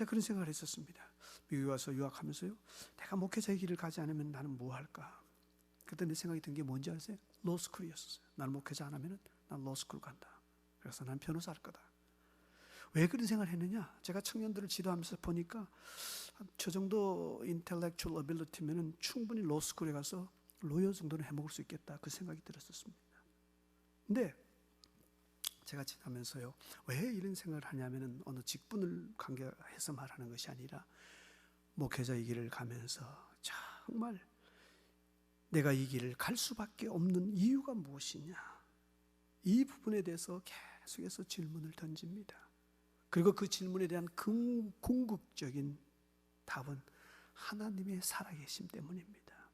제가 그런 생각을 했었습니다. 미국에 와서 유학하면서요, 내가 목회자의 길을 가지 않으면 나는 뭐 할까? 그때 내 생각이 든 게 뭔지 아세요? 로스쿨이었어요. 나는 목회자 안 하면 난 로스쿨 간다. 그래서 난 변호사 할 거다. 왜 그런 생각을 했느냐? 제가 청년들을 지도하면서 보니까 저 정도 intellectual ability면은 충분히 로스쿨에 가서 로열 정도는 해먹을 수 있겠다, 그 생각이 들었었습니다. 근데 제가 지나면서요, 왜 이런 생각을 하냐면은 어느 직분을 관계해서 말하는 것이 아니라 목회자의 길을 가면서 정말 내가 이 길을 갈 수밖에 없는 이유가 무엇이냐, 이 부분에 대해서 계속해서 질문을 던집니다. 그리고 그 질문에 대한 궁극적인 답은 하나님의 살아계심 때문입니다.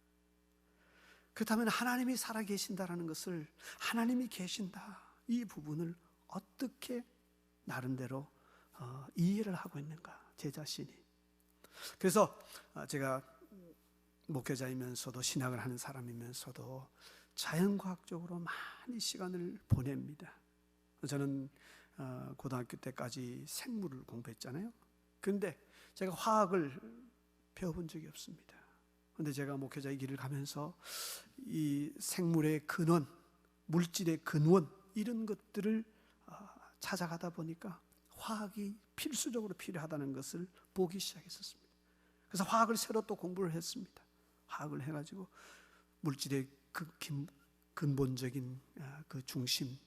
그렇다면 하나님이 살아계신다라는 것을, 하나님이 계신다, 이 부분을 어떻게 나름대로 이해를 하고 있는가, 제 자신이. 그래서 제가 목회자이면서도 신학을 하는 사람이면서도 자연과학적으로 많이 시간을 보냅니다. 저는 고등학교 때까지 생물을 공부했잖아요. 그런데 제가 화학을 배워본 적이 없습니다. 그런데 제가 목회자의 길을 가면서 이 생물의 근원, 물질의 근원, 이런 것들을 찾아가다 보니까 화학이 필수적으로 필요하다는 것을 보기 시작했었습니다. 그래서 화학을 새로 또 공부를 했습니다. 화학을 해가지고 물질의 그 근본적인 그 중심,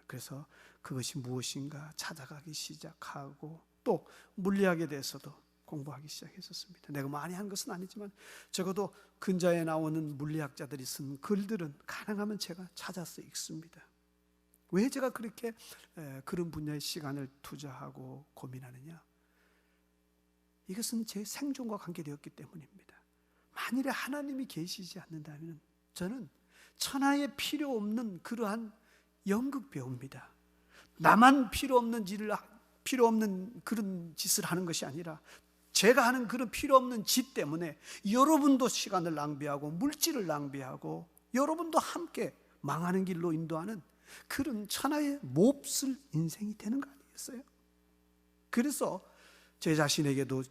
그래서 그것이 무엇인가 찾아가기 시작하고, 또 물리학에 대해서도 공부하기 시작했었습니다. 내가 많이 한 것은 아니지만 적어도 근자에 나오는 물리학자들이 쓴 글들은 가능하면 제가 찾아서 읽습니다. 왜 제가 그렇게 그런 분야의 시간을 투자하고 고민하느냐? 이것은 제 생존과 관계되었기 때문입니다. 만일에 하나님이 계시지 않는다면 저는 천하에 필요 없는 그러한 연극 배우입니다. 나만 필요 없는 그런 짓을 하는 것이 아니라 제가 하는 그런 필요 없는 짓 때문에 여러분도 시간을 낭비하고 물질을 낭비하고 여러분도 함께 망하는 길로 인도하는 그런 천하의 몹쓸 인생이 되는 거 아니겠어요? 그래서 제 자신에게도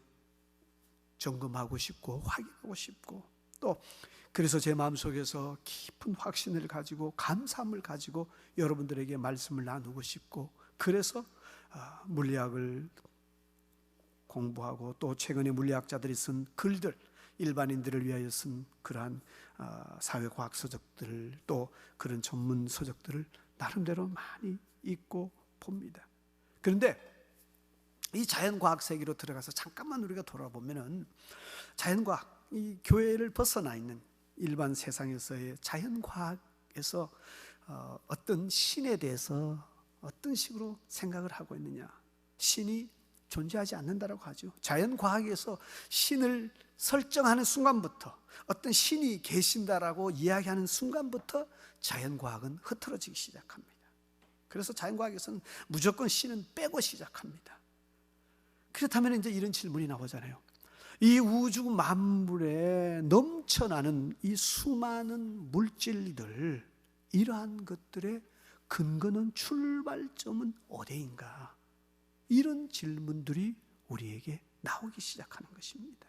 점검하고 싶고 확인하고 싶고, 또 그래서 제 마음속에서 깊은 확신을 가지고 감사함을 가지고 여러분들에게 말씀을 나누고 싶고, 그래서 물리학을 공부하고 또 최근에 물리학자들이 쓴 글들, 일반인들을 위하여 쓴 그러한 사회과학 서적들, 또 그런 전문 서적들을 나름대로 많이 읽고 봅니다. 그런데 이 자연과학 세계로 들어가서 잠깐만 우리가 돌아보면은 자연과학, 이 교회를 벗어나 있는 일반 세상에서의 자연과학에서 어떤 신에 대해서 어떤 식으로 생각을 하고 있느냐. 신이 존재하지 않는다라고 하죠. 자연과학에서 신을 설정하는 순간부터, 어떤 신이 계신다라고 이야기하는 순간부터 자연과학은 흐트러지기 시작합니다. 그래서 자연과학에서는 무조건 신은 빼고 시작합니다. 그렇다면 이제 이런 질문이 나오잖아요. 이 우주 만물에 넘쳐나는 이 수많은 물질들, 이러한 것들의 근거는, 출발점은 어디인가? 이런 질문들이 우리에게 나오기 시작하는 것입니다.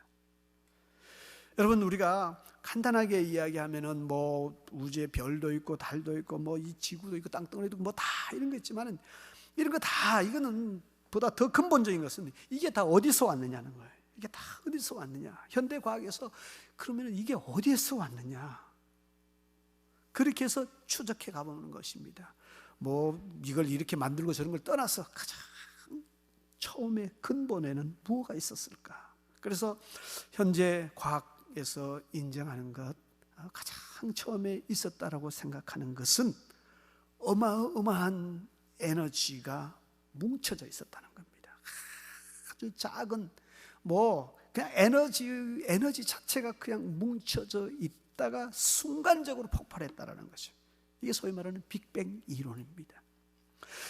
여러분, 우리가 간단하게 이야기하면은 뭐 우주에 별도 있고 달도 있고 뭐 이 지구도 있고 땅덩어리도 있고 뭐 다 이런 거 있지만은, 이런 거 다, 이거는 보다 더 근본적인 것은 이게 다 어디서 왔느냐는 거예요. 이게 다 어디서 왔느냐? 현대 과학에서 그러면 이게 어디에서 왔느냐? 그렇게 해서 추적해 가보는 것입니다. 뭐 이걸 이렇게 만들고 저런 걸 떠나서 가장 처음에 근본에는 무엇가 있었을까? 그래서 현재 과학에서 인정하는 것, 가장 처음에 있었다라고 생각하는 것은 어마어마한 에너지가 뭉쳐져 있었다는 겁니다. 아주 작은 뭐 그냥 에너지 자체가 그냥 뭉쳐져 있다가 순간적으로 폭발했다라는 거죠. 이게 소위 말하는 빅뱅 이론입니다.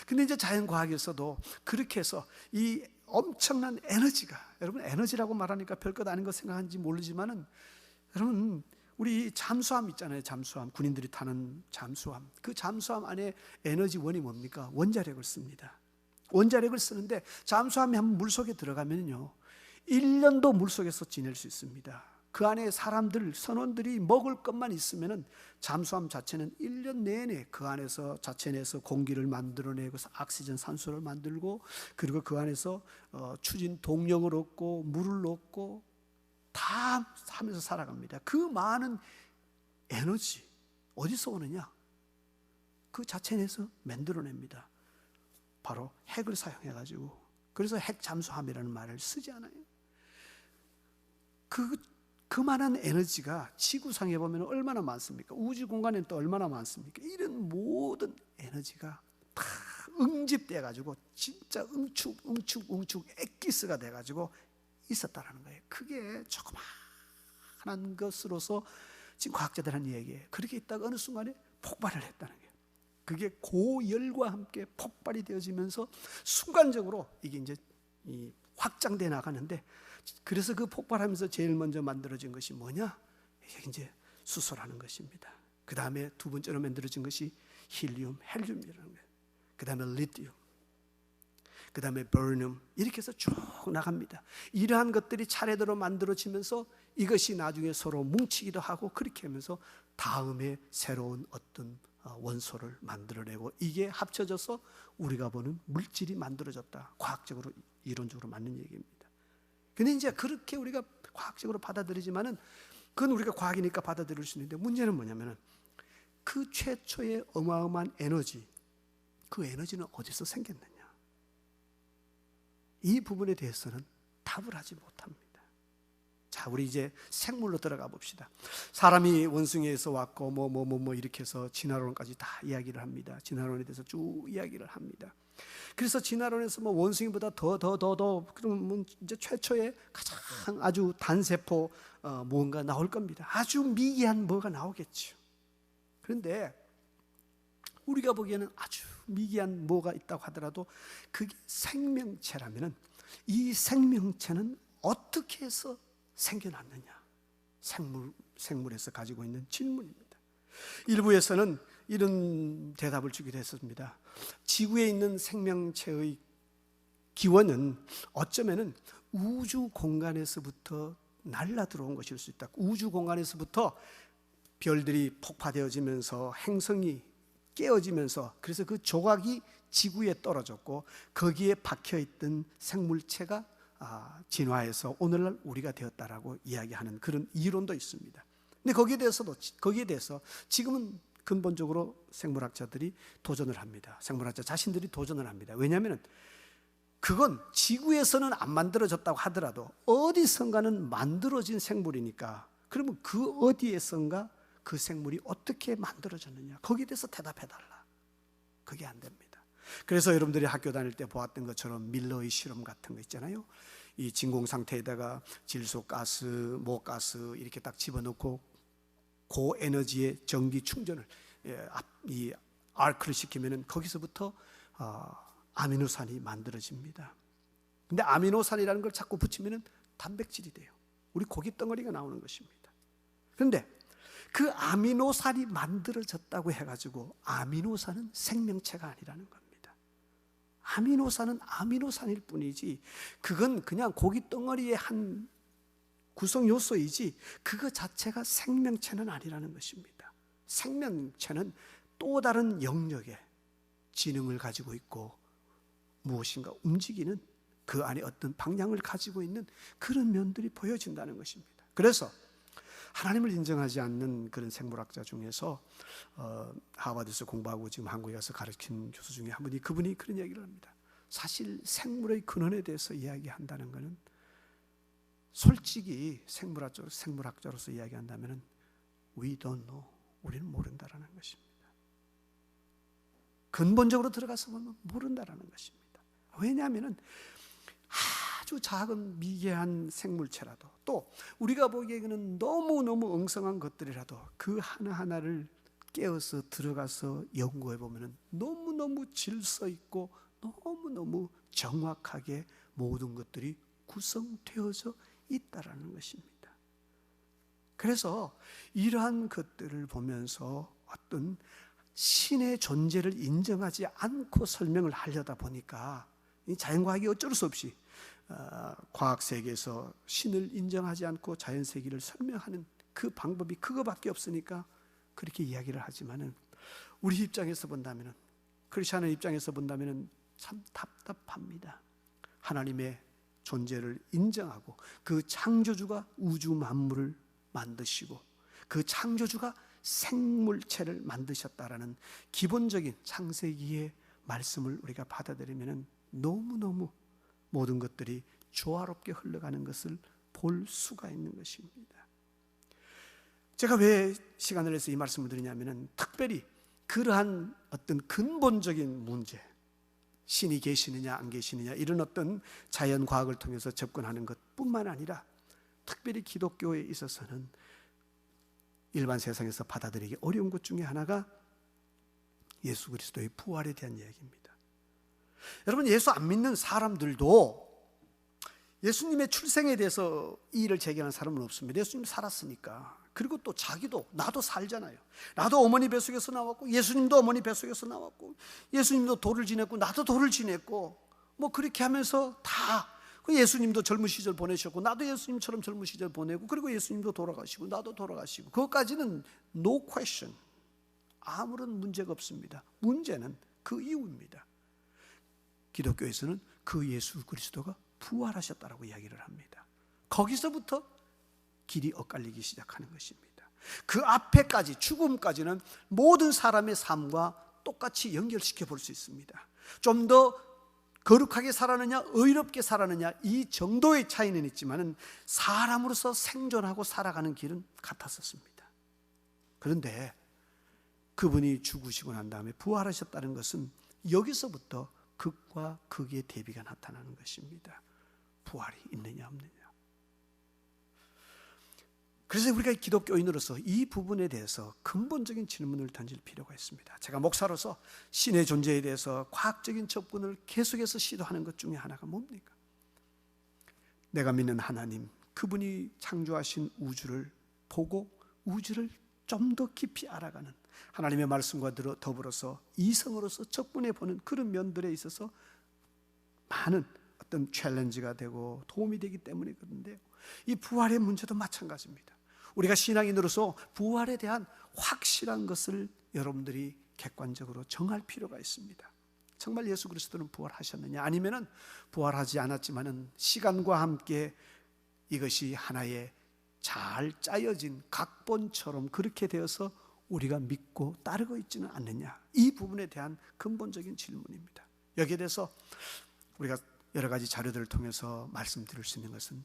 근데 이제 자연과학에서도 그렇게 해서 이 엄청난 에너지가, 여러분 에너지라고 말하니까 별것 아닌 거 생각하는지 모르지만은, 여러분 우리 잠수함 있잖아요. 잠수함, 군인들이 타는 잠수함. 그 잠수함 안에 에너지원이 뭡니까? 원자력을 씁니다. 원자력을 쓰는데 잠수함이 한번 물속에 들어가면요 1년도 물속에서 지낼 수 있습니다. 그 안에 사람들, 선원들이 먹을 것만 있으면 잠수함 자체는 1년 내내 그 안에서 자체 내에서 공기를 만들어내고 옥시전 산소를 만들고, 그리고 그 안에서 추진 동력을 얻고 물을 얻고 다 하면서 살아갑니다. 그 많은 에너지 어디서 오느냐? 그 자체 내에서 만들어냅니다. 바로 핵을 사용해가지고. 그래서 핵 잠수함이라는 말을 쓰지 않아요. 그만한 에너지가 지구상에 보면 얼마나 많습니까? 우주 공간에는 또 얼마나 많습니까? 이런 모든 에너지가 다 응집돼 가지고 진짜 응축 엑기스가 돼 가지고 있었다라는 거예요. 그게 조그마한 것으로서 지금 과학자들 하는 얘기예요. 그렇게 있다가 어느 순간에 폭발을 했다는 거예요. 그게 고열과 함께 폭발이 되어지면서 순간적으로 이게 이제 확장돼 나가는데, 그래서 그 폭발하면서 제일 먼저 만들어진 것이 뭐냐? 이게 이제 수소라는 것입니다. 그 다음에 두 번째로 만들어진 것이 헬륨이라는 거예요. 그 다음에 리튬, 그 다음에 버늄, 이렇게 해서 쭉 나갑니다. 이러한 것들이 차례대로 만들어지면서 이것이 나중에 서로 뭉치기도 하고, 그렇게 하면서 다음에 새로운 어떤 원소를 만들어내고, 이게 합쳐져서 우리가 보는 물질이 만들어졌다. 과학적으로 이론적으로 맞는 얘기입니다. 근데 이제 그렇게 우리가 과학적으로 받아들이지만은 그건 우리가 과학이니까 받아들일 수 있는데, 문제는 뭐냐면은 그 최초의 어마어마한 에너지, 그 에너지는 어디서 생겼느냐? 이 부분에 대해서는 답을 하지 못합니다. 자, 우리 이제 생물로 들어가 봅시다. 사람이 원숭이에서 왔고 이렇게 해서 진화론까지 다 이야기를 합니다. 진화론에 대해서 쭉 이야기를 합니다. 그래서 진화론에서 원숭이보다 더 그러면 이제 최초의 가장 아주 단세포 뭔가 나올 겁니다. 아주 미개한 뭐가 나오겠죠. 그런데 우리가 보기에는 아주 미개한 뭐가 있다고 하더라도 그게 생명체라면은 이 생명체는 어떻게 해서 생겨났느냐? 생물에서 가지고 있는 질문입니다. 일부에서는 이런 대답을 주기도 했습니다. 지구에 있는 생명체의 기원은 어쩌면은 우주 공간에서부터 날라 들어온 것일 수 있다. 우주 공간에서부터 별들이 폭파되어지면서 행성이 깨어지면서, 그래서 그 조각이 지구에 떨어졌고 거기에 박혀있던 생물체가 진화해서 오늘날 우리가 되었다라고 이야기하는 그런 이론도 있습니다. 근데 거기에 대해서 지금은 근본적으로 생물학자들이 도전을 합니다. 생물학자 자신들이 도전을 합니다. 왜냐하면 그건 지구에서는 안 만들어졌다고 하더라도 어디선가는 만들어진 생물이니까, 그러면 그 어디에선가 그 생물이 어떻게 만들어졌느냐, 거기에 대해서 대답해달라. 그게 안 됩니다. 그래서 여러분들이 학교 다닐 때 보았던 것처럼 밀러의 실험 같은 거 있잖아요. 이 진공 상태에다가 질소가스, 모가스 이렇게 딱 집어넣고 고에너지의 전기 충전을 이 아크를 시키면은 거기서부터 아미노산이 만들어집니다. 근데 아미노산이라는 걸 자꾸 붙이면은 단백질이 돼요. 우리 고기 덩어리가 나오는 것입니다. 그런데 그 아미노산이 만들어졌다고 해가지고 아미노산은 생명체가 아니라는 겁니다. 아미노산은 아미노산일 뿐이지 그건 그냥 고기 덩어리의 한 구성 요소이지 그거 자체가 생명체는 아니라는 것입니다. 생명체는 또 다른 영역의 지능을 가지고 있고 무엇인가 움직이는 그 안에 어떤 방향을 가지고 있는 그런 면들이 보여진다는 것입니다. 그래서 하나님을 인정하지 않는 그런 생물학자 중에서 하버드에서 공부하고 지금 한국에 가서 가르친 교수 중에 한 분이, 그분이 그런 얘기를 합니다. 사실 생물의 근원에 대해서 이야기한다는 것은 솔직히 생물학자로서 이야기한다면 we don't know, 우리는 모른다라는 것입니다. 근본적으로 들어가서 보면 모른다라는 것입니다. 왜냐하면 아주 작은 미개한 생물체라도, 또 우리가 보기에는 너무너무 엉성한 것들이라도 그 하나하나를 깨어서 들어가서 연구해 보면 너무너무 질서 있고 너무너무 정확하게 모든 것들이 구성되어져 있다라는 것입니다. 그래서 이러한 것들을 보면서 어떤 신의 존재를 인정하지 않고 설명을 하려다 보니까 이 자연과학이 어쩔 수 없이 과학 세계에서 신을 인정하지 않고 자연 세계를 설명하는 그 방법이 그거밖에 없으니까 그렇게 이야기를 하지만은, 우리 입장에서 본다면은, 크리스천의 입장에서 본다면은 참 답답합니다. 하나님의 존재를 인정하고 그 창조주가 우주 만물을 만드시고 그 창조주가 생물체를 만드셨다라는 기본적인 창세기의 말씀을 우리가 받아들이면 너무너무 모든 것들이 조화롭게 흘러가는 것을 볼 수가 있는 것입니다. 제가 왜 시간을 내서 이 말씀을 드리냐면, 특별히 그러한 어떤 근본적인 문제, 신이 계시느냐 안 계시느냐 이런 어떤 자연과학을 통해서 접근하는 것뿐만 아니라 특별히 기독교에 있어서는 일반 세상에서 받아들이기 어려운 것 중에 하나가 예수 그리스도의 부활에 대한 이야기입니다. 여러분, 예수 안 믿는 사람들도 예수님의 출생에 대해서 이의를 제기하는 사람은 없습니다. 예수님 살았으니까. 그리고 또 자기도, 나도 살잖아요. 나도 어머니 뱃속에서 나왔고, 예수님도 어머니 뱃속에서 나왔고, 예수님도 돌을 지냈고, 나도 돌을 지냈고, 뭐 그렇게 하면서 다, 예수님도 젊은 시절 보내셨고, 나도 예수님처럼 젊은 시절 보내고, 그리고 예수님도 돌아가시고, 나도 돌아가시고, 그것까지는 no question, 아무런 문제가 없습니다. 문제는 그 이유입니다. 기독교에서는 그 예수 그리스도가 부활하셨다라고 이야기를 합니다. 거기서부터 길이 엇갈리기 시작하는 것입니다. 그 앞에까지, 죽음까지는 모든 사람의 삶과 똑같이 연결시켜 볼 수 있습니다. 좀 더 거룩하게 살았느냐, 의롭게 살았느냐, 이 정도의 차이는 있지만 사람으로서 생존하고 살아가는 길은 같았었습니다. 그런데 그분이 죽으시고 난 다음에 부활하셨다는 것은 여기서부터 극과 극의 대비가 나타나는 것입니다. 부활이 있느냐 없느냐. 그래서 우리가 기독교인으로서 이 부분에 대해서 근본적인 질문을 던질 필요가 있습니다. 제가 목사로서 신의 존재에 대해서 과학적인 접근을 계속해서 시도하는 것 중에 하나가 뭡니까? 내가 믿는 하나님, 그분이 창조하신 우주를 보고 우주를 좀 더 깊이 알아가는, 하나님의 말씀과 더불어서 이성으로서 접근해 보는 그런 면들에 있어서 많은 어떤 챌린지가 되고 도움이 되기 때문에 그런데요, 이 부활의 문제도 마찬가지입니다. 우리가 신앙인으로서 부활에 대한 확실한 것을 여러분들이 객관적으로 정할 필요가 있습니다. 정말 예수 그리스도는 부활하셨느냐, 아니면은 부활하지 않았지만은 시간과 함께 이것이 하나의 잘 짜여진 각본처럼 그렇게 되어서 우리가 믿고 따르고 있지는 않느냐, 이 부분에 대한 근본적인 질문입니다. 여기에 대해서 우리가 여러 가지 자료들을 통해서 말씀드릴 수 있는 것은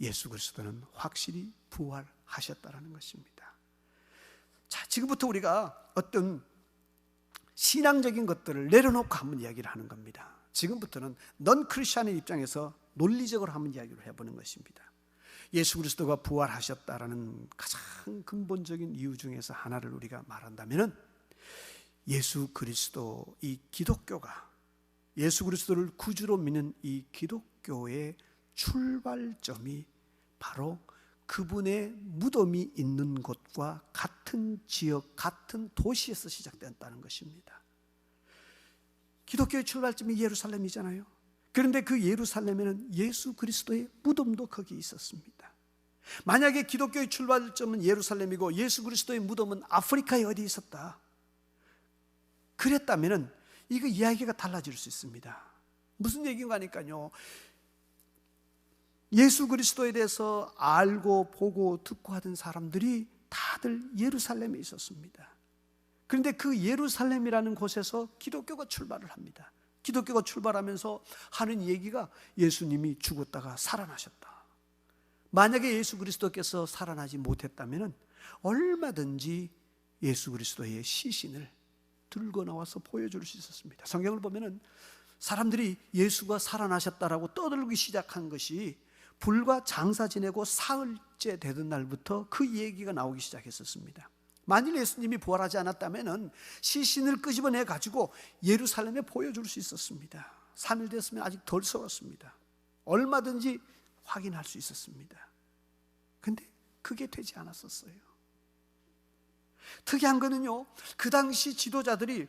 예수 그리스도는 확실히 부활하셨다라는 것입니다. 자, 지금부터 우리가 어떤 신앙적인 것들을 내려놓고 한번 이야기를 하는 겁니다. 지금부터는 넌 크리스천의 입장에서 논리적으로 한번 이야기를 해보는 것입니다. 예수 그리스도가 부활하셨다라는 가장 근본적인 이유 중에서 하나를 우리가 말한다면은, 예수 그리스도, 이 기독교가, 예수 그리스도를 구주로 믿는 이 기독교의 출발점이 바로 그분의 무덤이 있는 곳과 같은 지역, 같은 도시에서 시작되었다는 것입니다. 기독교의 출발점이 예루살렘이잖아요. 그런데 그 예루살렘에는 예수 그리스도의 무덤도 거기 있었습니다. 만약에 기독교의 출발점은 예루살렘이고 예수 그리스도의 무덤은 아프리카에 어디 있었다, 그랬다면 이거 이야기가 달라질 수 있습니다. 무슨 얘기인가 하니까요, 예수 그리스도에 대해서 알고 보고 듣고 하던 사람들이 다들 예루살렘에 있었습니다. 그런데 그 예루살렘이라는 곳에서 기독교가 출발을 합니다. 기독교가 출발하면서 하는 얘기가 예수님이 죽었다가 살아나셨다. 만약에 예수 그리스도께서 살아나지 못했다면 얼마든지 예수 그리스도의 시신을 들고 나와서 보여줄 수 있었습니다. 성경을 보면은 사람들이 예수가 살아나셨다라고 떠들기 시작한 것이 불과 장사 지내고 사흘째 되던 날부터 그 얘기가 나오기 시작했었습니다. 만일 예수님이 부활하지 않았다면 시신을 끄집어내 가지고 예루살렘에 보여줄 수 있었습니다. 3일 됐으면 아직 덜 썩었습니다. 얼마든지 확인할 수 있었습니다. 그런데 그게 되지 않았었어요. 특이한 거는요, 그 당시 지도자들이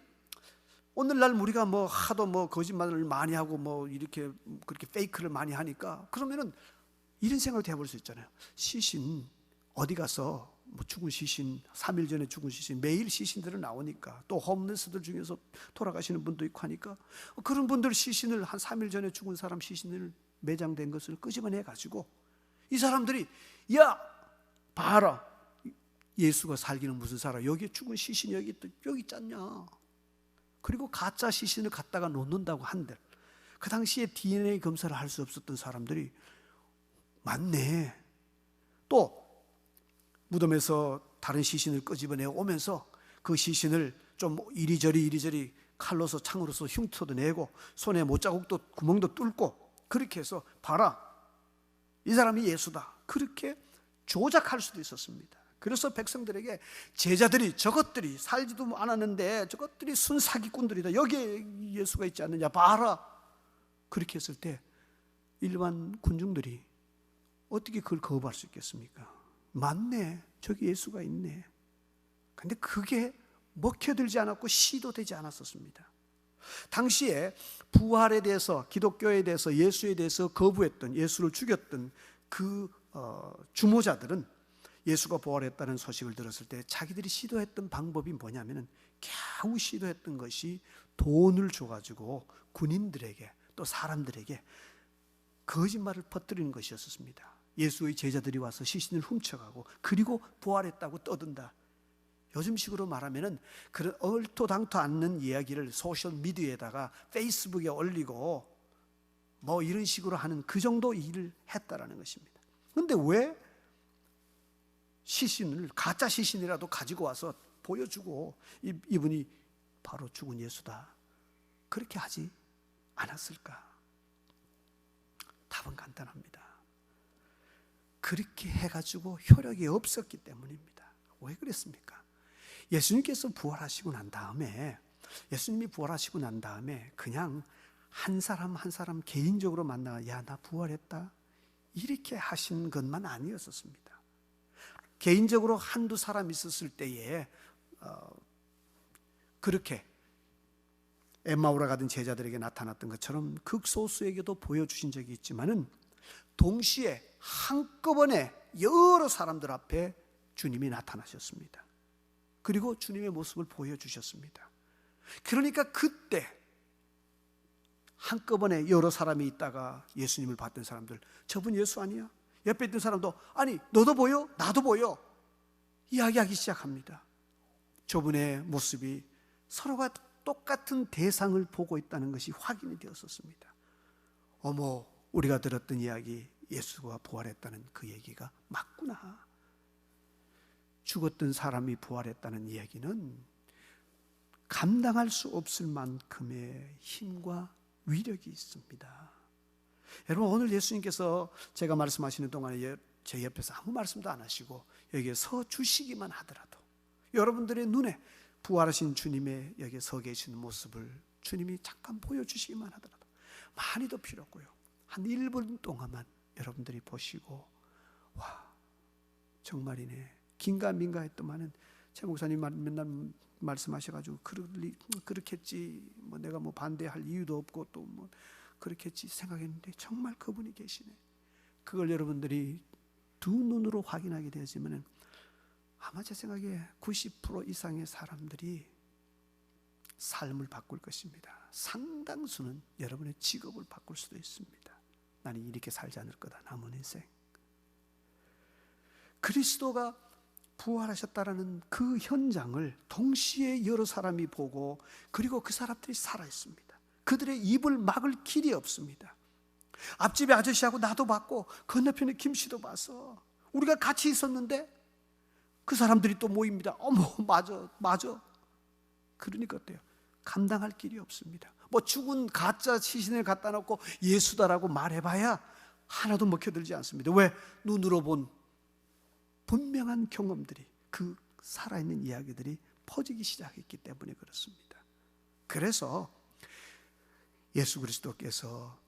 오늘날 우리가 뭐 하도 뭐 거짓말을 많이 하고 뭐 이렇게 그렇게 페이크를 많이 하니까, 그러면은 이런 생각도 해볼 수 있잖아요. 시신 어디 가서 뭐 죽은 시신, 3일 전에 죽은 시신, 매일 시신들은 나오니까, 또 홈레스들 중에서 돌아가시는 분도 있고 하니까, 그런 분들 시신을, 한 3일 전에 죽은 사람 시신을, 매장된 것을 끄집어내 가지고 이 사람들이, 야 봐라, 예수가 살기는 무슨 살아, 여기 죽은 시신이 여기 있잖냐. 그리고 가짜 시신을 갖다가 놓는다고 한들, 그 당시에 DNA 검사를 할 수 없었던 사람들이 맞네. 또 무덤에서 다른 시신을 끄집어내 오면서 그 시신을 좀 이리저리 칼로서 창으로서 흉터도 내고 손에 못자국도 구멍도 뚫고, 그렇게 해서 봐라, 이 사람이 예수다, 그렇게 조작할 수도 있었습니다. 그래서 백성들에게 제자들이, 저것들이 살지도 않았는데 저것들이 순사기꾼들이다, 여기에 예수가 있지 않느냐, 봐라, 그렇게 했을 때 일반 군중들이 어떻게 그걸 거부할 수 있겠습니까? 맞네, 저기 예수가 있네. 근데 그게 먹혀들지 않았고 시도되지 않았었습니다. 당시에 부활에 대해서, 기독교에 대해서, 예수에 대해서 거부했던, 예수를 죽였던 그 주모자들은 예수가 부활했다는 소식을 들었을 때 자기들이 시도했던 방법이 뭐냐면은, 겨우 시도했던 것이 돈을 줘가지고 군인들에게, 또 사람들에게 거짓말을 퍼뜨리는 것이었습니다. 예수의 제자들이 와서 시신을 훔쳐가고 그리고 부활했다고 떠든다. 요즘식으로 말하면은 그런 얼토당토 않는 이야기를 소셜 미디어에다가 페이스북에 올리고 뭐 이런 식으로 하는 그 정도 일을 했다라는 것입니다. 그런데 왜 시신을, 가짜 시신이라도 가지고 와서 보여주고 이분이 바로 죽은 예수다, 그렇게 하지 않았을까? 답은 간단합니다. 그렇게 해가지고 효력이 없었기 때문입니다. 왜 그랬습니까? 예수님께서 부활하시고 난 다음에, 예수님이 부활하시고 난 다음에 그냥 한 사람 한 사람 개인적으로 만나, 야 나 부활했다, 이렇게 하신 것만 아니었었습니다. 개인적으로 한두 사람 있었을 때에 그렇게 엠마오라 가던 제자들에게 나타났던 것처럼 극소수에게도 보여주신 적이 있지만은, 동시에 한꺼번에 여러 사람들 앞에 주님이 나타나셨습니다. 그리고 주님의 모습을 보여주셨습니다. 그러니까 그때 한꺼번에 여러 사람이 있다가 예수님을 봤던 사람들, 저분 예수 아니야? 옆에 있던 사람도, 아니 너도 보여? 나도 보여, 이야기하기 시작합니다. 저분의 모습이 서로가 똑같은 대상을 보고 있다는 것이 확인이 되었었습니다. 어머, 우리가 들었던 이야기, 예수가 부활했다는 그 얘기가 맞구나. 죽었던 사람이 부활했다는 이야기는 감당할 수 없을 만큼의 힘과 위력이 있습니다. 여러분, 오늘 예수님께서 제가 말씀하시는 동안에 제 옆에서 아무 말씀도 안 하시고 여기에 서 주시기만 하더라도, 여러분들의 눈에 부활하신 주님의 여기에 서 계시는 모습을 주님이 잠깐 보여주시기만 하더라도, 많이도 필요 없고요, 한 1분 동안만 여러분들이 보시고, 와 정말이네, 긴가민가 했더만은 제 목사님 맨날 말씀하셔가지고 그렇겠지, 뭐 내가 뭐 반대할 이유도 없고 또 뭐 그렇겠지 생각했는데, 정말 그분이 계시네. 그걸 여러분들이 두 눈으로 확인하게 되었으면 아마 제 생각에 90% 이상의 사람들이 삶을 바꿀 것입니다. 상당수는 여러분의 직업을 바꿀 수도 있습니다. 나는 이렇게 살지 않을 거다, 남은 인생. 그리스도가 부활하셨다라는 그 현장을 동시에 여러 사람이 보고, 그리고 그 사람들이 살아있습니다. 그들의 입을 막을 길이 없습니다. 앞집에 아저씨하고 나도 봤고 건너편에 김씨도 봤어. 우리가 같이 있었는데 그 사람들이 또 모입니다. 어머, 맞아. 그러니까 어때요? 감당할 길이 없습니다. 뭐 죽은 가짜 시신을 갖다 놓고 예수다라고 말해봐야 하나도 먹혀들지 않습니다. 왜? 눈으로 본 분명한 경험들이, 그 살아있는 이야기들이 퍼지기 시작했기 때문에 그렇습니다. 그래서 예수 그리스도께서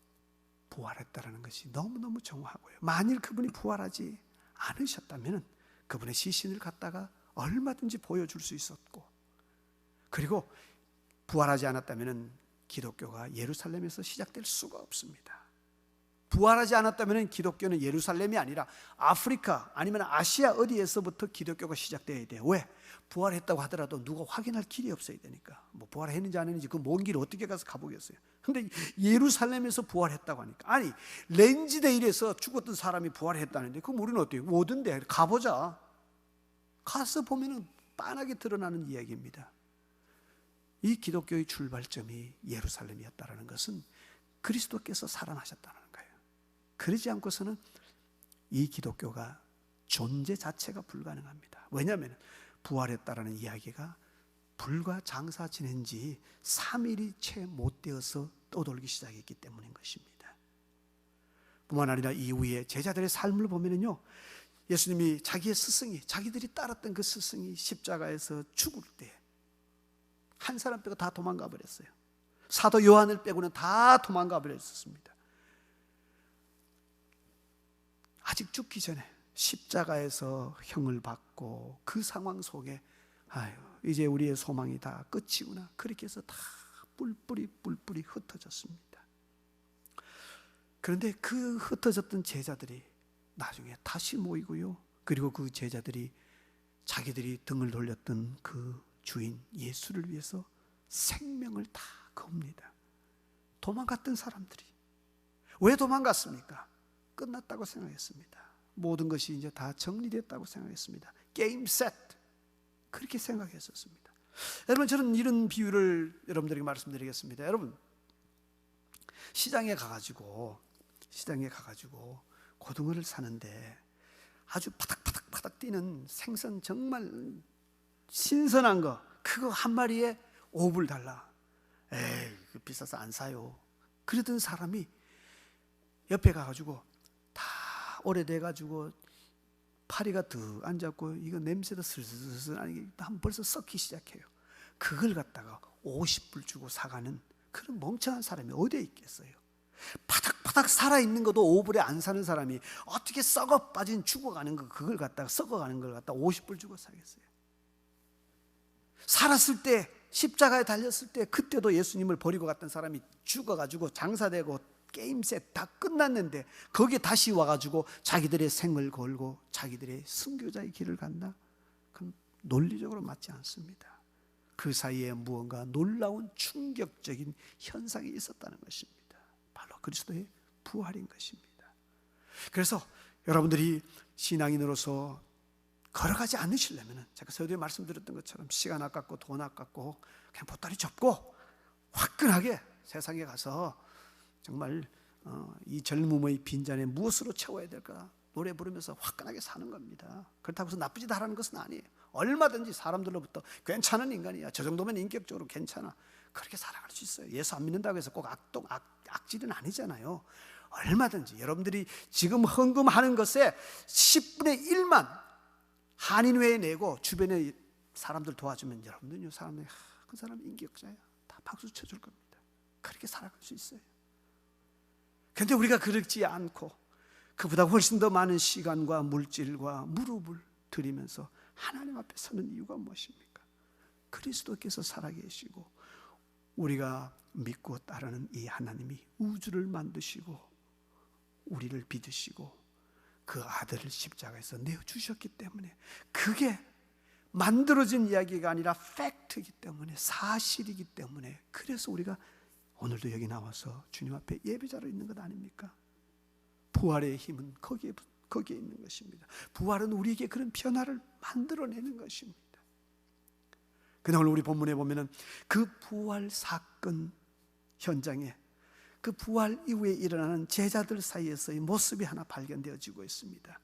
부활했다는 것이 너무너무 정확하고요. 만일 그분이 부활하지 않으셨다면 그분의 시신을 갖다가 얼마든지 보여줄 수 있었고, 그리고 부활하지 않았다면 기독교가 예루살렘에서 시작될 수가 없습니다. 부활하지 않았다면 기독교는 예루살렘이 아니라 아프리카 아니면 아시아 어디에서부터 기독교가 시작돼야 돼요. 왜? 부활했다고 하더라도 누가 확인할 길이 없어야 되니까. 뭐 부활했는지 안 했는지 그 먼 길을 어떻게 가서 가보겠어요. 근데 예루살렘에서 부활했다고 하니까, 아니 렌지데일에서 죽었던 사람이 부활했다는데 그럼 우리는 어때요? 뭐든데 가보자. 가서 보면은 빤하게 드러나는 이야기입니다. 이 기독교의 출발점이 예루살렘이었다는 것은 그리스도께서 살아나셨다는 거예요. 그러지 않고서는 이 기독교가 존재 자체가 불가능합니다. 왜냐하면 부활했다라는 이야기가 불과 장사 지낸 지 3일이 채 못 되어서 떠돌기 시작했기 때문인 것입니다. 뿐만 아니라 이후에 제자들의 삶을 보면요, 예수님이 자기의 스승이, 자기들이 따랐던 그 스승이 십자가에서 죽을 때 한 사람 빼고 다 도망가 버렸어요. 사도 요한을 빼고는 다 도망가 버렸습니다. 아직 죽기 전에 십자가에서 형을 받고 그 상황 속에 아유, 이제 우리의 소망이 다 끝이구나, 그렇게 해서 다 뿔뿔이 흩어졌습니다. 그런데 그 흩어졌던 제자들이 나중에 다시 모이고요, 그리고 그 제자들이 자기들이 등을 돌렸던 그 주인 예수를 위해서 생명을 다 겁니다. 도망갔던 사람들이 왜 도망갔습니까? 끝났다고 생각했습니다. 모든 것이 이제 다 정리됐다고 생각했습니다. 게임 셋, 그렇게 생각했었습니다. 여러분, 저는 이런 비유를 여러분들에게 말씀드리겠습니다. 여러분, 시장에 가가지고 고등어를 사는데 아주 파닥파닥 뛰는 생선, 정말 신선한 거, 그거 한 마리에 5불 달라. 에이, 비싸서 안 사요. 그러던 사람이 옆에 가가지고 다 오래돼가지고 파리가 더 앉았고 이거 냄새도 슬슬슬 나니 벌써 썩기 시작해요. 그걸 갖다가 50불 주고 사가는 그런 멍청한 사람이 어디에 있겠어요? 파닥파닥 살아있는 것도 5불에 안 사는 사람이 어떻게 썩어 빠진 죽어가는 거, 그걸 갖다가 썩어가는 걸 갖다가 50불 주고 사겠어요? 살았을 때, 십자가에 달렸을 때, 그때도 예수님을 버리고 갔던 사람이 죽어가지고 장사되고 게임셋 다 끝났는데 거기에 다시 와가지고 자기들의 생을 걸고 자기들의 순교자의 길을 간다? 그건 논리적으로 맞지 않습니다. 그 사이에 무언가 놀라운 충격적인 현상이 있었다는 것입니다. 바로 그리스도의 부활인 것입니다. 그래서 여러분들이 신앙인으로서 걸어가지 않으시려면, 제가 서두에 말씀드렸던 것처럼 시간 아깝고 돈 아깝고 그냥 보따리 접고 화끈하게 세상에 가서 정말 이 젊음의 빈잔에 무엇으로 채워야 될까 노래 부르면서 화끈하게 사는 겁니다. 그렇다고 해서 나쁘지도 않은 것은 아니에요. 얼마든지 사람들로부터 괜찮은 인간이야, 저 정도면 인격적으로 괜찮아, 그렇게 살아갈 수 있어요. 예수 안 믿는다고 해서 꼭 악질은 아니잖아요. 얼마든지 여러분들이 지금 헌금하는 것에 10분의 1만 한인회에 내고 주변에 사람들 도와주면 여러분들요, 사람들이 그 사람 인격자야, 다 박수 쳐줄 겁니다. 그렇게 살아갈 수 있어요. 그런데 우리가 그렇지 않고 그보다 훨씬 더 많은 시간과 물질과 무릎을 들이면서 하나님 앞에 서는 이유가 무엇입니까? 그리스도께서 살아계시고 우리가 믿고 따르는 이 하나님이 우주를 만드시고 우리를 빚으시고 그 아들을 십자가에서 내어주셨기 때문에, 그게 만들어진 이야기가 아니라 팩트이기 때문에, 사실이기 때문에, 그래서 우리가 오늘도 여기 나와서 주님 앞에 예배자로 있는 것 아닙니까? 부활의 힘은 거기에 있는 것입니다. 부활은 우리에게 그런 변화를 만들어내는 것입니다. 그러나 오늘 우리 본문에 보면은 그 부활 사건 현장에 그 부활 이후에 일어나는 제자들 사이에서의 모습이 하나 발견되어지고 있습니다.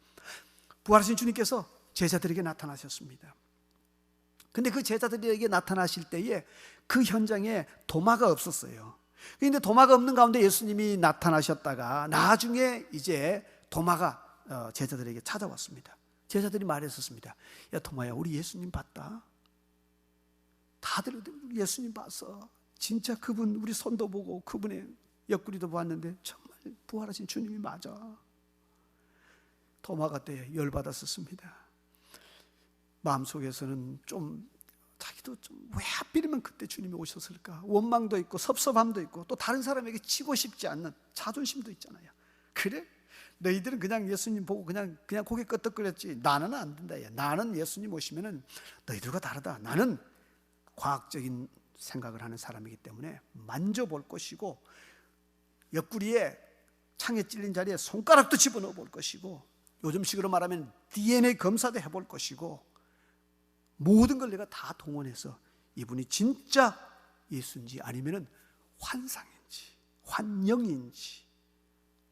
부활하신 주님께서 제자들에게 나타나셨습니다. 근데 그 제자들에게 나타나실 때에 그 현장에 도마가 없었어요. 그런데 도마가 없는 가운데 예수님이 나타나셨다가 나중에 이제 도마가 제자들에게 찾아왔습니다. 제자들이 말했었습니다. 야 도마야, 우리 예수님 봤다. 다들 예수님 봤어. 진짜 그분 우리 손도 보고 그분의 옆구리도 봤는데 정말 부활하신 주님이 맞아. 도마가 때 열받았었습니다. 마음속에서는 좀 자기도 그래도 좀 왜 하필이면 그때 주님이 오셨을까? 원망도 있고 섭섭함도 있고 또 다른 사람에게 치고 싶지 않는 자존심도 있잖아요. 그래? 너희들은 그냥 예수님 보고 그냥 고개 끄덕거렸지. 나는 안 된다. 나는 예수님 오시면은 너희들과 다르다. 나는 과학적인 생각을 하는 사람이기 때문에 만져볼 것이고 옆구리에 창에 찔린 자리에 손가락도 집어넣어 볼 것이고 요즘식으로 말하면 DNA 검사도 해볼 것이고 모든 걸 내가 다 동원해서 이분이 진짜 예수인지 아니면은 환상인지 환영인지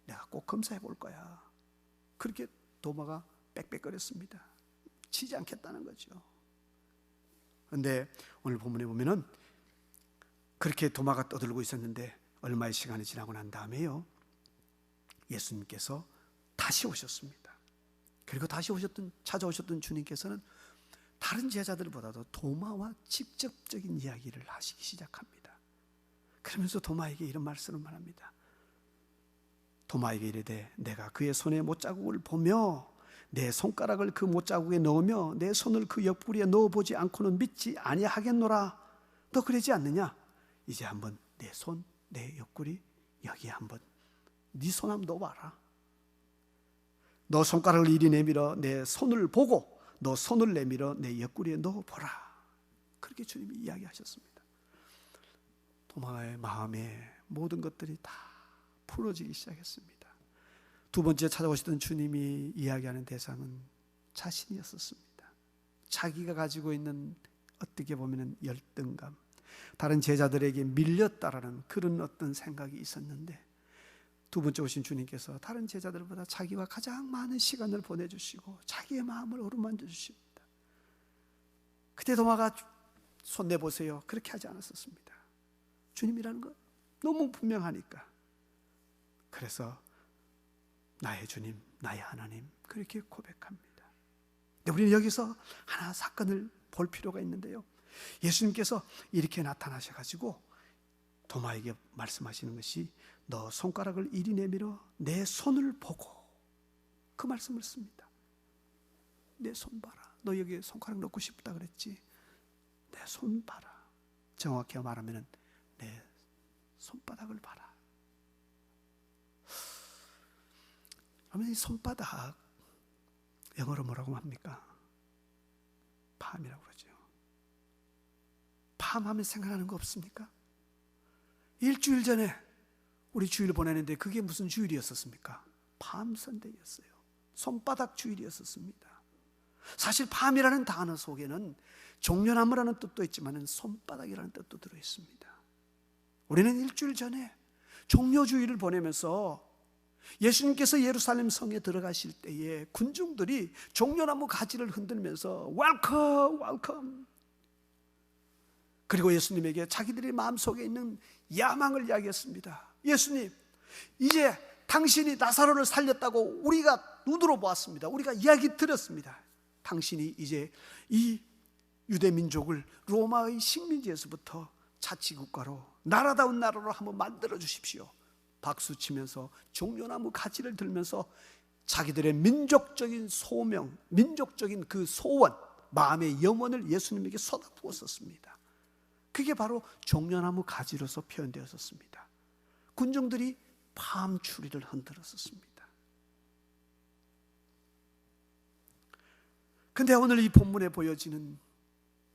내가 꼭 검사해 볼 거야. 그렇게 도마가 빽빽거렸습니다. 치지 않겠다는 거죠. 그런데 오늘 본문에 보면은 그렇게 도마가 떠들고 있었는데 얼마의 시간이 지나고 난 다음에요, 예수님께서 다시 오셨습니다. 그리고 다시 찾아오셨던 주님께서는 다른 제자들보다도 도마와 직접적인 이야기를 하시기 시작합니다. 그러면서 도마에게 이런 말씀을 말합니다. 도마에게 이르되 내가 그의 손에 못자국을 보며 내 손가락을 그 못자국에 넣으며 내 손을 그 옆구리에 넣어보지 않고는 믿지 아니하겠노라. 너 그러지 않느냐? 이제 한번 내 손, 내 옆구리 여기에 한번 네 손 한번 넣어봐라. 너 손가락을 이리 내밀어 내 손을 보고 너 손을 내밀어 내 옆구리에 넣어보라. 그렇게 주님이 이야기하셨습니다. 도마의 마음에 모든 것들이 다 풀어지기 시작했습니다. 두 번째 찾아오시던 주님이 이야기하는 대상은 자신이었습니다. 자기가 가지고 있는 어떻게 보면 열등감, 다른 제자들에게 밀렸다라는 그런 어떤 생각이 있었는데 두 번째 오신 주님께서 다른 제자들보다 자기와 가장 많은 시간을 보내주시고 자기의 마음을 어루만져 주십니다. 그때 도마가 손 내보세요 그렇게 하지 않았었습니다. 주님이라는 건 너무 분명하니까. 그래서 나의 주님, 나의 하나님 그렇게 고백합니다. 근데 우리는 여기서 하나 사건을 볼 필요가 있는데요, 예수님께서 이렇게 나타나셔가지고 도마에게 말씀하시는 것이 너 손가락을 이리 내밀어 내 손을 보고 그 말씀을 씁니다. 내 손 봐라. 너 여기에 손가락 넣고 싶다 그랬지? 내 손 봐라. 정확히 말하면 내 손바닥을 봐라. 그러면 이 손바닥 영어로 뭐라고 합니까? palm이라고 그러죠. palm 하면 생각나는 거 없습니까? 일주일 전에 우리 주일 보내는데 그게 무슨 주일이었습니까? palm Sunday였어요. 손바닥 주일이었습니다. 사실 palm이라는 단어 속에는 종려나무라는 뜻도 있지만 손바닥이라는 뜻도 들어있습니다. 우리는 일주일 전에 종려주일을 보내면서 예수님께서 예루살렘 성에 들어가실 때에 군중들이 종려나무 가지를 흔들면서 웰컴 웰컴, 그리고 예수님에게 자기들의 마음속에 있는 야망을 이야기했습니다. 예수님, 이제 당신이 나사로를 살렸다고 우리가 눈으로 보았습니다. 우리가 이야기 들었습니다. 당신이 이제 이 유대 민족을 로마의 식민지에서부터 자치국가로 나라다운 나라로 한번 만들어 주십시오. 박수 치면서 종려나무 가지를 들면서 자기들의 민족적인 소명, 민족적인 그 소원, 마음의 염원을 예수님에게 쏟아부었었습니다. 그게 바로 종려나무 가지로서 표현되었었습니다. 군중들이 palm 추리를 흔들었었습니다. 근데 오늘 이 본문에 보여지는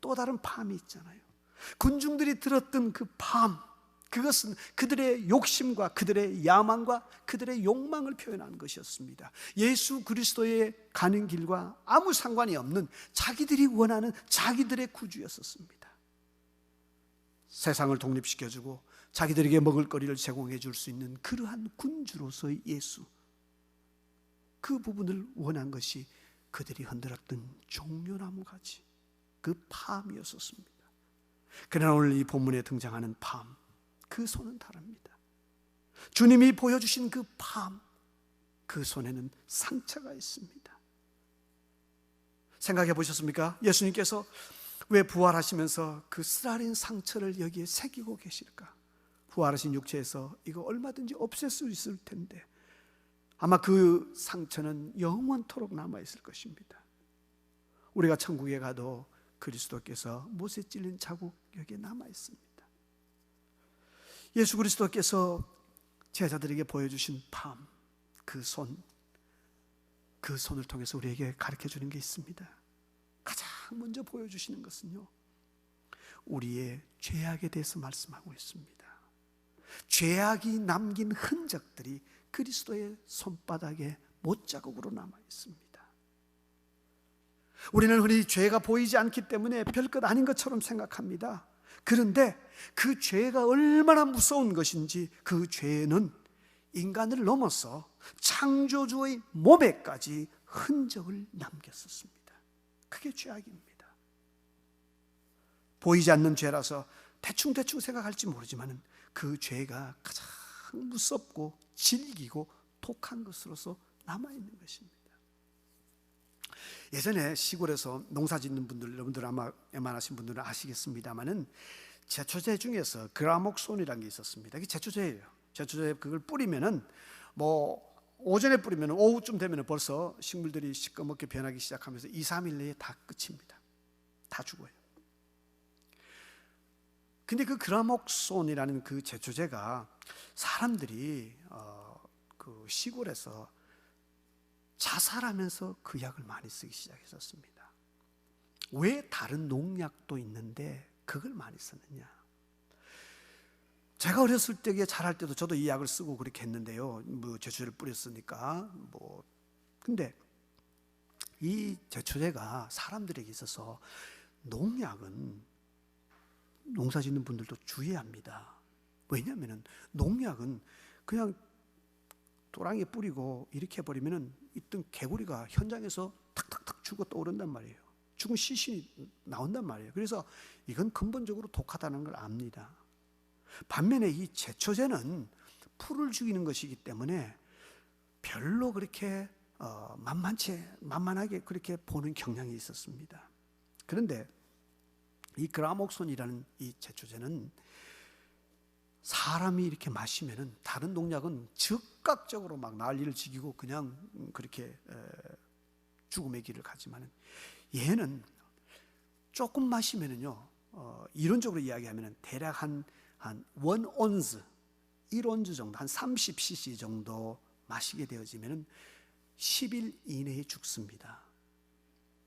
또 다른 palm이 있잖아요. 군중들이 들었던 그 palm, 그것은 그들의 욕심과 그들의 야망과 그들의 욕망을 표현한 것이었습니다. 예수 그리스도의 가는 길과 아무 상관이 없는 자기들이 원하는 자기들의 구주였었습니다. 세상을 독립시켜주고 자기들에게 먹을거리를 제공해 줄 수 있는 그러한 군주로서의 예수, 그 부분을 원한 것이 그들이 흔들었던 종려나무 가지, 그 palm이었었습니다. 그러나 오늘 이 본문에 등장하는 palm, 그 손은 다릅니다. 주님이 보여주신 그 palm, 그 손에는 상처가 있습니다. 생각해 보셨습니까? 예수님께서 왜 부활하시면서 그 쓰라린 상처를 여기에 새기고 계실까? 부활하신 육체에서 이거 얼마든지 없앨 수 있을 텐데 아마 그 상처는 영원토록 남아있을 것입니다. 우리가 천국에 가도 그리스도께서 못에 찔린 자국 여기에 남아 있습니다. 예수 그리스도께서 제자들에게 보여주신 palm, 그 손을 통해서 우리에게 가르쳐 주는 게 있습니다. 가장 먼저 보여주시는 것은요, 우리의 죄악에 대해서 말씀하고 있습니다. 죄악이 남긴 흔적들이 그리스도의 손바닥에 못자국으로 남아 있습니다. 우리는 흔히 죄가 보이지 않기 때문에 별것 아닌 것처럼 생각합니다. 그런데 그 죄가 얼마나 무서운 것인지, 그 죄는 인간을 넘어서 창조주의 몸에까지 흔적을 남겼었습니다. 그게 죄악입니다. 보이지 않는 죄라서 대충 생각할지 모르지만 그 죄가 가장 무섭고 질기고 독한 것으로서 남아있는 것입니다. 예전에 시골에서 농사 짓는 분들, 여러분들 아마 웬만하신 분들은 아시겠습니다만은 제초제 중에서 그라목손이라는 게 있었습니다. 이게 제초제예요. 제초제 그걸 뿌리면은 오전에 뿌리면 오후쯤 되면 벌써 식물들이 시꺼멓게 변하기 시작하면서 2, 3일 내에 다 끝입니다. 다 죽어요. 근데 그 그라목손이라는 그 제초제가 사람들이 그 시골에서 자살하면서 그 약을 많이 쓰기 시작했었습니다. 왜 다른 농약도 있는데 그걸 많이 썼느냐? 제가 어렸을 때 자랄 때도 저도 이 약을 쓰고 그렇게 했는데요. 제초제를 뿌렸으니까 근데 이 제초제가 사람들에게 있어서, 농약은 농사 짓는 분들도 주의해야 합니다. 왜냐하면 농약은 그냥 도랑에 뿌리고 이렇게 해버리면 있던 개구리가 현장에서 탁탁탁 죽어 떠오른단 말이에요. 죽은 시신이 나온단 말이에요. 그래서 이건 근본적으로 독하다는 걸 압니다. 반면에 이 제초제는 풀을 죽이는 것이기 때문에 별로 그렇게 만만하게 그렇게 보는 경향이 있었습니다. 그런데 이 그라목손이라는 이 제초제는 사람이 이렇게 마시면은 다른 농약은 즉각적으로 막 난리를 지기고 그냥 그렇게 죽음의 길을 가지만은, 얘는 조금 마시면은요, 이론적으로 이야기하면은 대략 한 1온즈, 1온즈 정도, 한 30cc 정도 마시게 되어지면은 10일 이내에 죽습니다.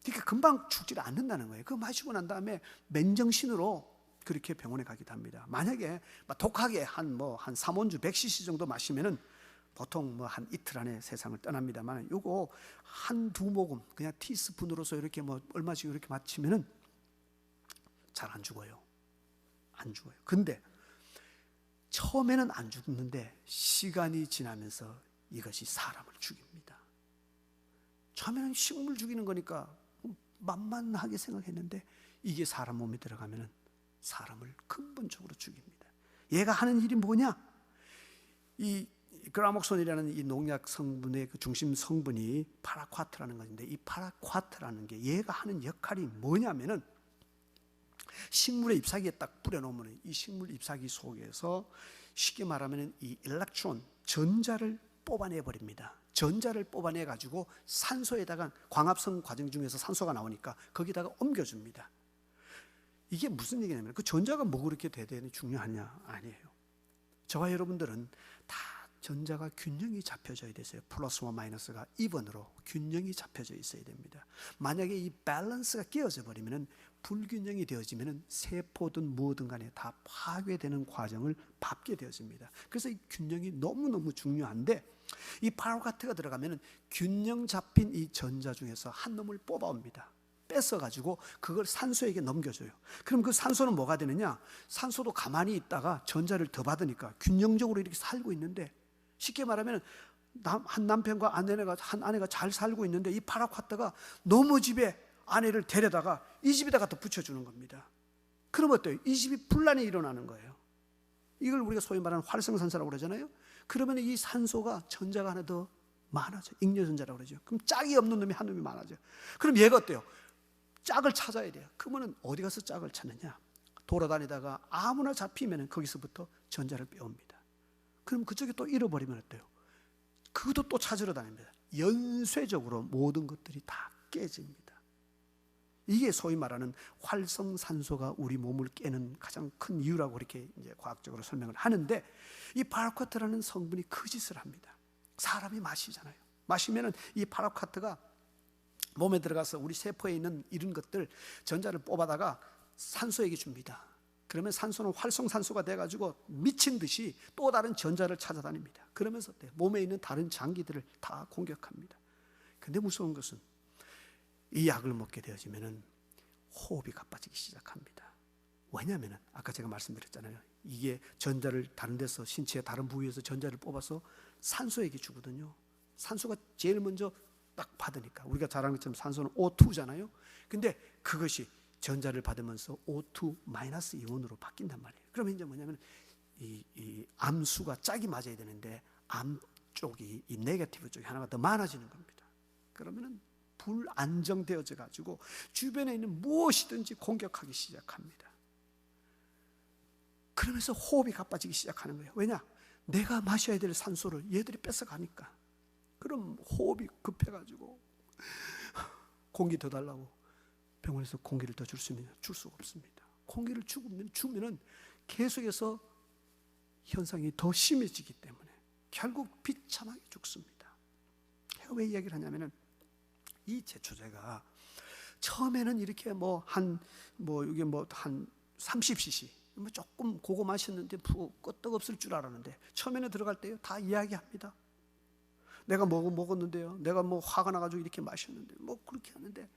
그러니까 금방 죽지 않는다는 거예요. 그거 마시고 난 다음에 맨정신으로 그렇게 병원에 가기도 합니다. 만약에 독하게 한 3온주 100cc 정도 마시면은 보통 한 이틀 안에 세상을 떠납니다만, 요거 한두 모금 그냥 티스푼으로서 이렇게 얼마씩 이렇게 마시면은 잘 안 죽어요. 안 죽어요. 근데 처음에는 안 죽는데 시간이 지나면서 이것이 사람을 죽입니다. 처음에는 식물 죽이는 거니까 만만하게 생각했는데 이게 사람 몸에 들어가면은 사람을 근본적으로 죽입니다. 얘가 하는 일이 뭐냐? 이 그라목손이라는 이 농약 성분의 그 중심 성분이 파라쿼트라는 것인데, 이 파라쿼트라는 게 얘가 하는 역할이 뭐냐면은, 식물의 잎사귀에 딱 뿌려놓으면 이 식물 잎사귀 속에서 쉽게 말하면 이 일렉트론, 전자를 뽑아내 버립니다. 전자를 뽑아내 가지고 산소에다가, 광합성 과정 중에서 산소가 나오니까 거기다가 옮겨줍니다. 이게 무슨 얘기냐면, 그 전자가 뭐 그렇게 대단히 중요하냐? 아니에요. 저와 여러분들은 다 전자가 균형이 잡혀져야 되세요. 플러스와 마이너스가 이번으로 균형이 잡혀져 있어야 됩니다. 만약에 이 밸런스가 깨어져 버리면, 불균형이 되어지면 세포든 뭐든 간에 다 파괴되는 과정을 밟게 되어집니다. 그래서 이 균형이 너무너무 중요한데, 이 파라쿼트가 들어가면 균형 잡힌 이 전자 중에서 한 놈을 뽑아옵니다. 뺏어가지고 그걸 산소에게 넘겨줘요. 그럼 그 산소는 뭐가 되느냐? 산소도 가만히 있다가 전자를 더 받으니까 균형적으로 이렇게 살고 있는데, 쉽게 말하면 한 남편과 한 아내가 잘 살고 있는데, 이 파라쿼트가 너무 집에 아내를 데려다가 이 집에다가 또 붙여주는 겁니다. 그럼 어때요? 이 집이 분란이 일어나는 거예요. 이걸 우리가 소위 말하는 활성산소라고 그러잖아요. 그러면 이 산소가 전자가 하나 더 많아져. 잉여전자라고 그러죠. 그럼 짝이 없는 놈이 한 놈이 많아져요. 그럼 얘가 어때요? 짝을 찾아야 돼요. 그러면 어디 가서 짝을 찾느냐? 돌아다니다가 아무나 잡히면 거기서부터 전자를 빼옵니다. 그럼 그쪽에 또 잃어버리면 어때요? 그것도 또 찾으러 다닙니다. 연쇄적으로 모든 것들이 다 깨집니다. 이게 소위 말하는 활성산소가 우리 몸을 깨는 가장 큰 이유라고 이렇게 이제 과학적으로 설명을 하는데, 이 파라쿼트라는 성분이 그 짓을 합니다. 사람이 마시잖아요. 마시면은 이 파라쿼트가 몸에 들어가서 우리 세포에 있는 이런 것들 전자를 뽑아다가 산소에게 줍니다. 그러면 산소는 활성산소가 돼가지고 미친 듯이 또 다른 전자를 찾아다닙니다. 그러면서 몸에 있는 다른 장기들을 다 공격합니다. 근데 무서운 것은 이 약을 먹게 되어지면은 호흡이 가빠지기 시작합니다. 왜냐하면 아까 제가 말씀드렸잖아요. 이게 전자를 다른 데서, 신체의 다른 부위에서 전자를 뽑아서 산소에게 주거든요. 산소가 제일 먼저 딱 받으니까, 우리가 잘 아는 것처럼 산소는 O2잖아요. 근데 그것이 전자를 받으면서 O2 마이너스 이온으로 바뀐단 말이에요. 그러면 이제 뭐냐면 이 암수가 짝이 맞아야 되는데 암 쪽이, 이 네거티브 쪽이 하나가 더 많아지는 겁니다. 그러면은 불안정되어져 가지고 주변에 있는 무엇이든지 공격하기 시작합니다. 그러면서 호흡이 가빠지기 시작하는 거예요. 왜냐? 내가 마셔야 될 산소를 얘들이 뺏어가니까. 그럼 호흡이 급해가지고 공기 더 달라고 병원에서 공기를 더 줄 수 있느냐? 줄 수가 없습니다. 공기를 주면은 계속해서 현상이 더 심해지기 때문에 결국 비참하게 죽습니다. 왜 이야기를 하냐면은, 이 제초제가 처음에는 이렇게 이게 한 30cc 조금 고거 마셨는데 끄떡 없을 줄 알았는데, 처음에는 들어갈 때요 다 이야기합니다. 내가 먹었는데요, 내가 화가 나가지고 이렇게 마셨는데 그렇게 하는데,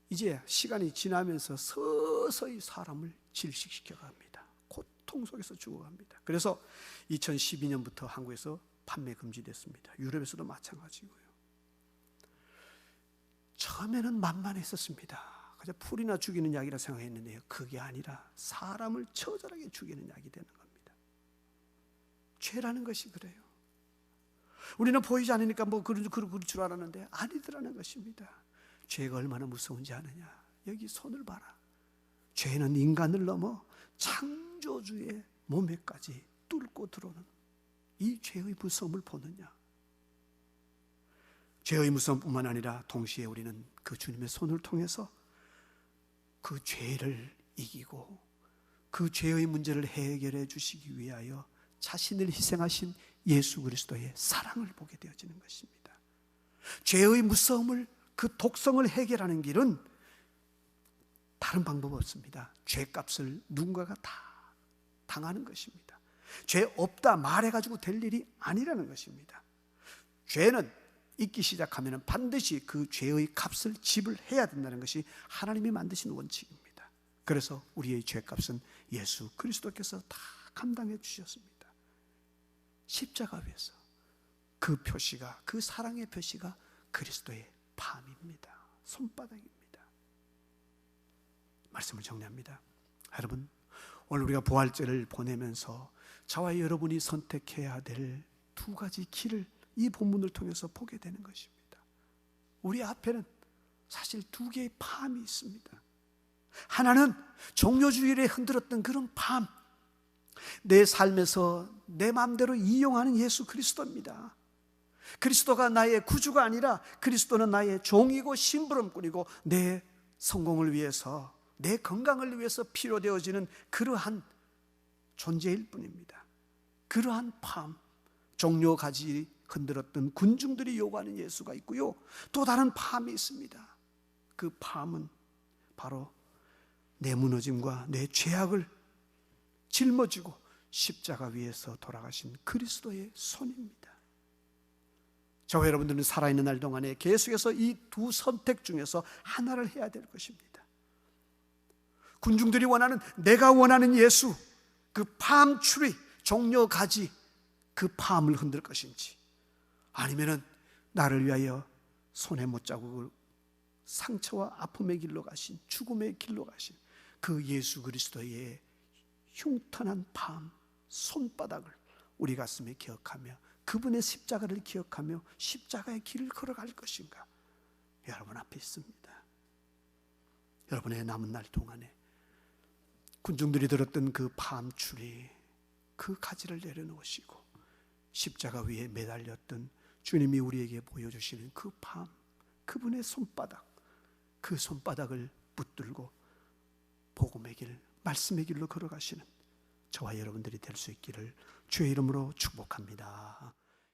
이제 시간이 지나면서 서서히 사람을 질식시켜 갑니다. 고통 속에서 죽어갑니다. 그래서 2012년부터 한국에서 판매 금지됐습니다. 유럽에서도 마찬가지고요. 처음에는 만만했었습니다. 그냥 풀이나 죽이는 약이라 생각했는데요, 그게 아니라 사람을 처절하게 죽이는 약이 되는 겁니다. 죄라는 것이 그래요. 우리는 보이지 않으니까 그럴 줄 알았는데 아니더라는 것입니다. 죄가 얼마나 무서운지 아느냐? 여기 손을 봐라. 죄는 인간을 넘어 창조주의 몸에까지 뚫고 들어오는 이 죄의 무서움을 보느냐? 죄의 무서움뿐만 아니라 동시에 우리는 그 주님의 손을 통해서 그 죄를 이기고 그 죄의 문제를 해결해 주시기 위하여 자신을 희생하신 예수 그리스도의 사랑을 보게 되어지는 것입니다. 죄의 무서움을, 그 독성을 해결하는 길은 다른 방법 없습니다. 죄값을 누군가가 다 당하는 것입니다. 죄 없다 말해가지고 될 일이 아니라는 것입니다. 죄는 있기 시작하면 반드시 그 죄의 값을 지불해야 된다는 것이 하나님이 만드신 원칙입니다. 그래서 우리의 죄값은 예수 그리스도께서 다 감당해 주셨습니다. 십자가 위에서 그 표시가, 그 사랑의 표시가 그리스도의 palm입니다. 손바닥입니다. 말씀을 정리합니다. 여러분, 오늘 우리가 부활절을 보내면서 저와 여러분이 선택해야 될 두 가지 길을 이 본문을 통해서 보게 되는 것입니다. 우리 앞에는 사실 두 개의 palm이 있습니다. 하나는 종료주일에 흔들었던 그런 palm, 내 삶에서 내 마음대로 이용하는 예수 그리스도입니다. 그리스도가 나의 구주가 아니라 그리스도는 나의 종이고 심부름꾼이고 내 성공을 위해서, 내 건강을 위해서 필요되어지는 그러한 존재일 뿐입니다. 그러한 palm, 종려가지 흔들었던 군중들이 요구하는 예수가 있고요, 또 다른 palm이 있습니다. 그 palm은 바로 내 무너짐과 내 죄악을 짊어지고 십자가 위에서 돌아가신 그리스도의 손입니다. 저와 여러분들은 살아있는 날 동안에 계속해서 이 두 선택 중에서 하나를 해야 될 것입니다. 군중들이 원하는, 내가 원하는 예수, 그 palm tree, 종려가지, 그 palm을 흔들 것인지, 아니면은 나를 위하여 손에 못자국을, 상처와 아픔의 길로 가신, 죽음의 길로 가신 그 예수 그리스도의 흉탄한 palm, 손바닥을 우리 가슴에 기억하며 그분의 십자가를 기억하며 십자가의 길을 걸어갈 것인가? 여러분 앞에 있습니다. 여러분의 남은 날 동안에 군중들이 들었던 그 palm-tree, 그 가지를 내려놓으시고 십자가 위에 매달렸던 주님이 우리에게 보여주시는 그 palm, 그분의 손바닥, 그 손바닥을 붙들고 복음의 길, 말씀의 길로 걸어가시는 저와 여러분들이 될 수 있기를 주의 이름으로 축복합니다.